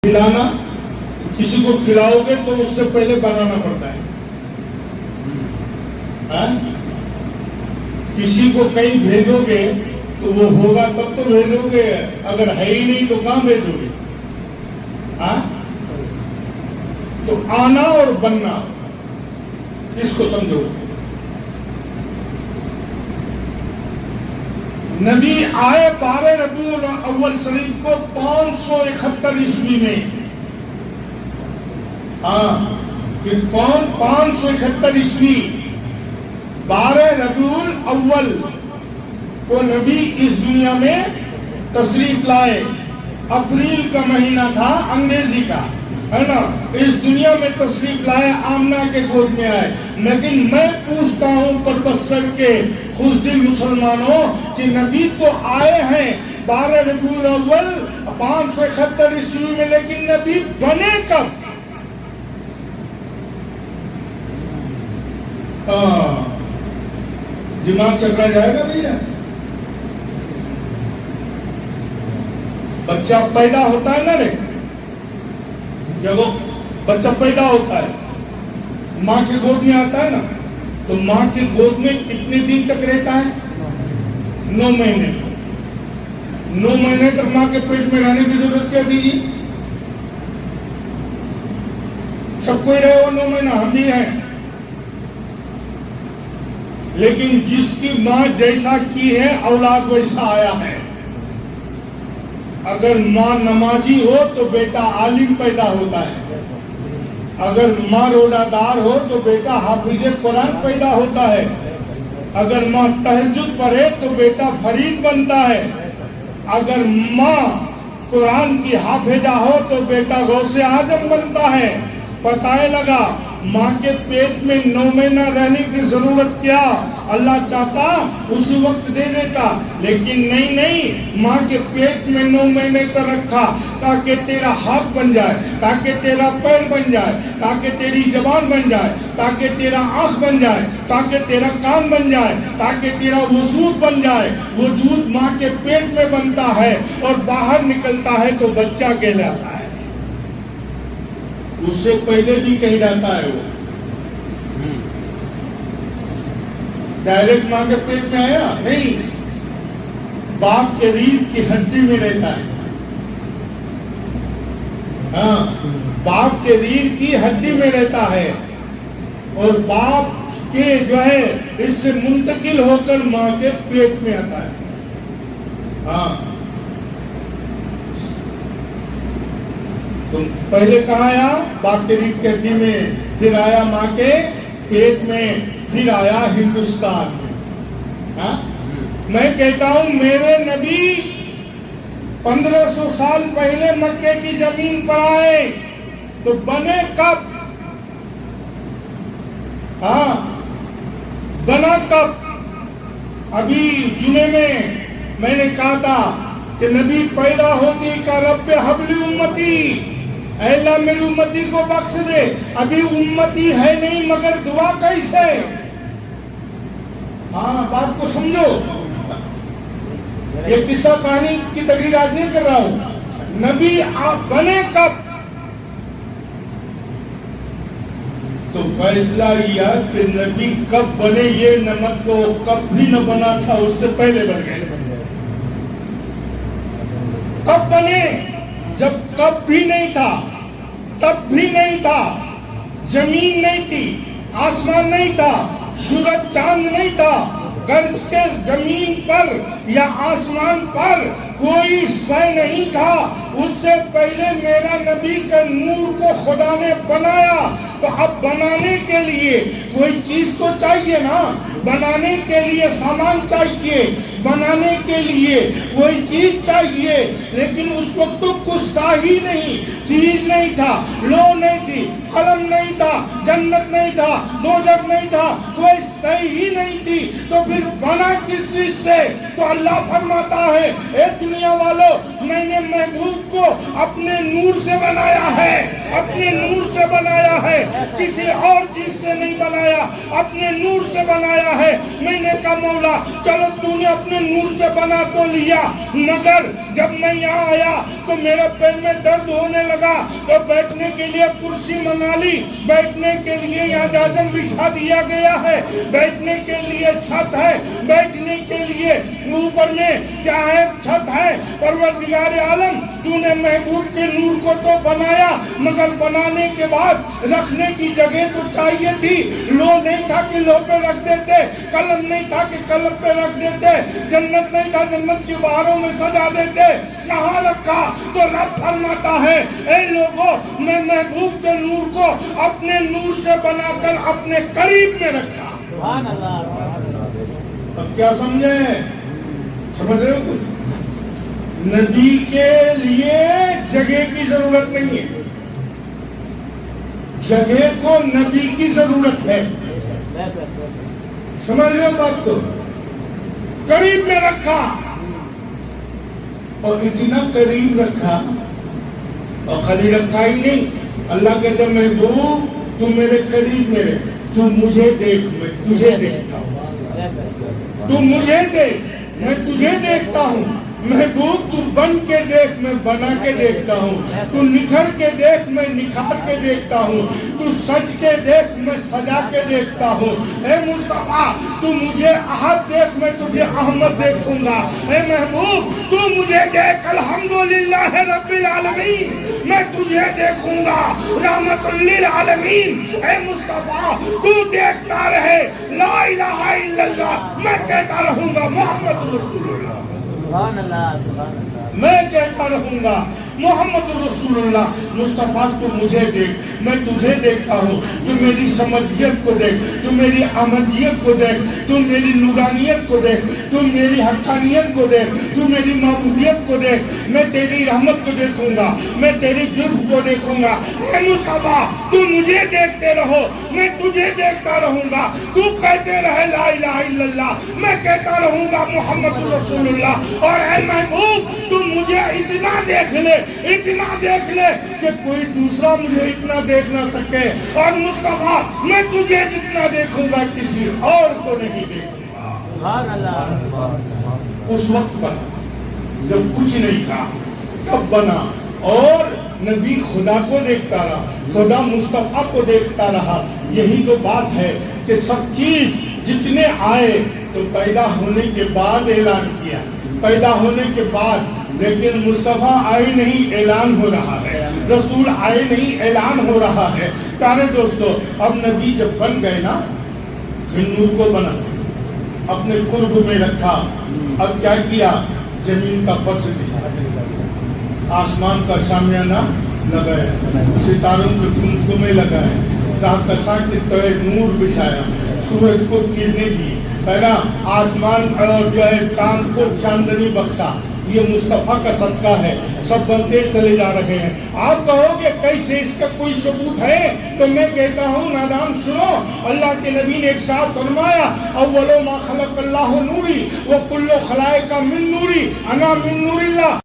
کھلانا، کسی کو کھلاؤ گے تو اس سے پہلے بنانا پڑتا ہے. کسی کو کہیں بھیجو گے تو وہ ہوگا تب تو بھیجو گے، اگر ہے ہی نہیں تو کہاں بھیجو گے؟ تو آنا اور بننا، اس کو سمجھو. نبی آئے 12 ربیع الاول شریف کو 571 عیسوی میں. 571 عیسوی 12 ربیع الاول کو نبی اس دنیا میں تشریف لائے. اپریل کا مہینہ تھا انگریزی کا، ہے نا. اس دنیا میں تشریف لائے، آمنہ کے گود میں آئے. لیکن میں پوچھتا ہوں پربصر کے خوشدل مسلمانوں کہ نبی تو آئے ہیں 12 ربیع الاول 571 عیسوی میں، لیکن نبی بنے کب؟ دماغ چکرا جائے گا بھیا. بچہ پیدا ہوتا ہے نا رے، جب وہ بچہ پیدا ہوتا ہے ماں کے گود میں آتا ہے نا، تو ماں کے گود میں کتنے دن تک رہتا ہے؟ 9 مہینے. 9 مہینے تک ماں کے پیٹ میں رہنے کی ضرورت کیا تھی جی؟ سب کوئی رہے وہ 9 مہینہ، ہم بھی ہیں. لیکن جس کی ماں جیسا کی ہے اولاد ویسا آیا ہے. اگر ماں نمازی ہو تو بیٹا عالم پیدا ہوتا ہے، اگر ماں روزہ دار ہو تو بیٹا حافظ قرآن پیدا ہوتا ہے، اگر ماں تہجد پڑھے تو بیٹا فرید بنتا ہے، اگر ماں قرآن کی حافظہ ہو تو بیٹا غوث اعظم بنتا ہے. پتہ لگا ماں کے پیٹ میں 9 مہینہ رہنے کی ضرورت کیا؟ اللہ چاہتا اسی وقت دے دیتا، لیکن نہیں، ماں کے پیٹ میں 9 مہینے تک رکھا تاکہ تیرا ہاتھ بن جائے، تاکہ تیرا پیر بن جائے، تاکہ تیری زبان بن جائے، تاکہ تیرا آنکھ بن جائے، تاکہ تیرا کان بن جائے، تاکہ تیرا وجود بن جائے. وجود ماں کے پیٹ میں بنتا ہے اور باہر نکلتا ہے تو بچہ کہلاتا ہے. اس سے پہلے بھی کہیں رہتا ہے وہ ڈائریکٹ ماں کے پیٹ میں آیا نہیں، باپ کے ریڑھ کی ہڈی میں رہتا ہے. باپ کے ریڑھ کی ہڈی میں رہتا ہے اور باپ کے جو ہے اس سے منتقل ہو کر ماں کے پیٹ میں آتا ہے. تو پہلے کہاں آیا؟ باپ کے ریڑھ کی ہڈی میں، پھر آیا ماں کے پیٹ میں، پھر آیا ہندوستان میں. میں کہتا ہوں میرے نبی 1500 سال پہلے مکے کی زمین پر آئے تو بنے کب؟ بنا کب؟ ابھی جمعے میں نے کہا تھا کہ نبی پیدا ہوتی کا رب حبلی امتی، اے اللہ میری امتی کو بخش دے. ابھی امتی ہے نہیں مگر دعا کیسے؟ بات کو سمجھو. یہ قصہ کہانی کی تقریر آج نہیں کر رہا ہوں. نبی آپ بنے کب؟ تو فیصلہ یہ کہ نبی کب بنے یہ نمک کو کب بھی نہ بنا تھا، اس سے پہلے بن گئے. کب بنے؟ جب کب بھی نہیں تھا، تب بھی نہیں تھا، زمین نہیں تھی، آسمان نہیں تھا، سورج چاند نہیں تھا، گرج کے زمین پر یا آسمان پر کوئی شے نہیں تھا. اس سے پہلے میرا نبی کے نور کو خدا نے بنایا. تو اب بنانے کے لیے کوئی چیز تو چاہیے نا، بنانے کے لیے سامان چاہیے، بنانے کے لیے کوئی چیز چاہیے. لیکن اس وقت تو کچھ تھا ہی نہیں، چیز نہیں تھا، لو نہیں تھی، قلم نہیں تھا، جنت نہیں تھا، دوزخ نہیں تھا، کوئی صحیح ہی نہیں تھی، تو پھر بنا کس چیز سے؟ تو اللہ فرماتا ہے اے دنیا والوں، میں نے محبوب کو اپنے نور سے بنایا ہے، اپنے نور سے بنایا ہے، کسی اور چیز سے نہیں بنایا، اپنے نور سے بنایا ہے۔ میں نے کہا مولا چلو تو نے اپنے نور سے بنا تو لیا، مگر جب میں یہاں آیا تو میرے پیر میں درد ہونے لگا، تو بیٹھنے کے لیے کرسی منگا لی، بیٹھنے کے لیے یہاں جاجم بچھا دیا گیا ہے، بیٹھنے کے لیے چھت ہے، بیٹھنے کے لیے اوپر میں کیا ہے؟ چھت ہے۔ پروردگار عالم تو نے محبوب کے نور کو تو بنایا، مگر بنانے کے بعد رکھنے کی جگہ تو چاہیے تھی، لو نہیں تھا کہ لو پہ رکھ دیتے، قلم نہیں تھا کہ قلم پہ رکھ دیتے، جنت نہیں تھا جنت کی باہروں میں سجا دیتے، کہاں رکھا؟ تو رب فرماتا ہے اے لوگوں، میں محبوب کے نور کو اپنے نور سے بنا کر اپنے قریب میں رکھا۔ سبحان اللہ۔ اب کیا سمجھے؟ سمجھ رہے ہو کچھ؟ نبی کے لیے جگہ کی ضرورت نہیں ہے، جگہ کو نبی کی ضرورت ہے۔ سمجھ رہے ہو بات کو؟ قریب میں رکھا، اور اتنا قریب رکھا، اور خالی رکھا ہی نہیں، اللہ کہتے محبوب تو میرے قریب میرے، تو مجھے دیکھ میں تجھے دیکھتا ہوں، تو مجھے دیکھ میں تجھے دیکھتا ہوں، محبوب تو بن کے دیکھ میں بنا کے دیکھتا ہوں، تو نکھر کے دیکھ میں نکھار کے دیکھتا ہوں، تو سج کے دیکھ میں سجا کے دیکھتا ہوں۔ اے مصطفیٰ تو مجھے احد دیکھ میں تجھے احمد دیکھوں گا، اے محبوب تو مجھے دیکھ الحمدللہ رب العالمین میں تجھے دیکھوں گا رحمت للعالمین۔ اے مصطفیٰ تو دیکھتا رہے لا الہ الا اللہ، میں کہتا رہوں گا محمد رسول اللہ، سبحان اللہ، سبحان اللہ۔ میں کہتا رہوں گا محمد رسول اللہ۔ مصطفیٰ تو مجھے دیکھ میں تجھے دیکھتا ہوں، تو میری سمجھیت کو دیکھ، تو میری احمدیت کو دیکھ، تو میری نورانیت کو دیکھ، تو میری حقانیت کو دیکھ، تو میری معبودیت کو دیکھ، میں تیری رحمت کو دیکھوں گا، میں تیری جرم کو دیکھوں گا۔ اے مصطفیٰ تو مجھے دیکھتے رہو، میں تجھے دیکھتا رہوں گا، تو کہتے رہے لا الہ الا اللہ، میں کہتا رہوں گا محمد رسول اللہ۔ اور اے محبوب تو مجھے اتنا دیکھ لے، اتنا دیکھ لے کہ کوئی دوسرا مجھے اتنا دیکھ نہ سکے، اور مصطفیٰ میں تجھے جتنا دیکھوں گا کسی اور کو نہیں دیکھوں گا۔ سبحان اللہ۔ اس وقت بنا جب کچھ نہیں تھا، تب بنا، اور نبی خدا کو دیکھتا رہا، خدا مصطفیٰ کو دیکھتا رہا۔ یہی تو بات ہے کہ سب چیز جتنے آئے تو پیدا ہونے کے بعد اعلان کیا، پیدا ہونے کے بعد، لیکن مصطفیٰ آئے نہیں اعلان ہو رہا ہے، رسول آئے نہیں اعلان ہو رہا ہے۔ پیارے دوستو، اب نبی جب بن گئے نا، نور کو بنا اپنے قرب میں رکھا، اب کیا کیا؟ زمین کا فرش بچھایا، آسمان کا شامیانہ لگایا، ستاروں کے کمکمے لگائے، کہکشاں کے تلے نور بچھایا، سورج کو کرنیں دی، پہلا آسمان اور جو ہے چاند کو چاندنی بخشا۔ یہ مصطفیٰ کا صدقہ ہے، سب بنتے چلے جا رہے ہیں۔ آپ کہو گے کیسے، اس کا کوئی ثبوت ہے؟ تو میں کہتا ہوں نادان سنو، اللہ کے نبی نے ارشاد فرمایا اولو ما خلق اللہ نوری وکل خلائق من نوری انا من نور اللہ۔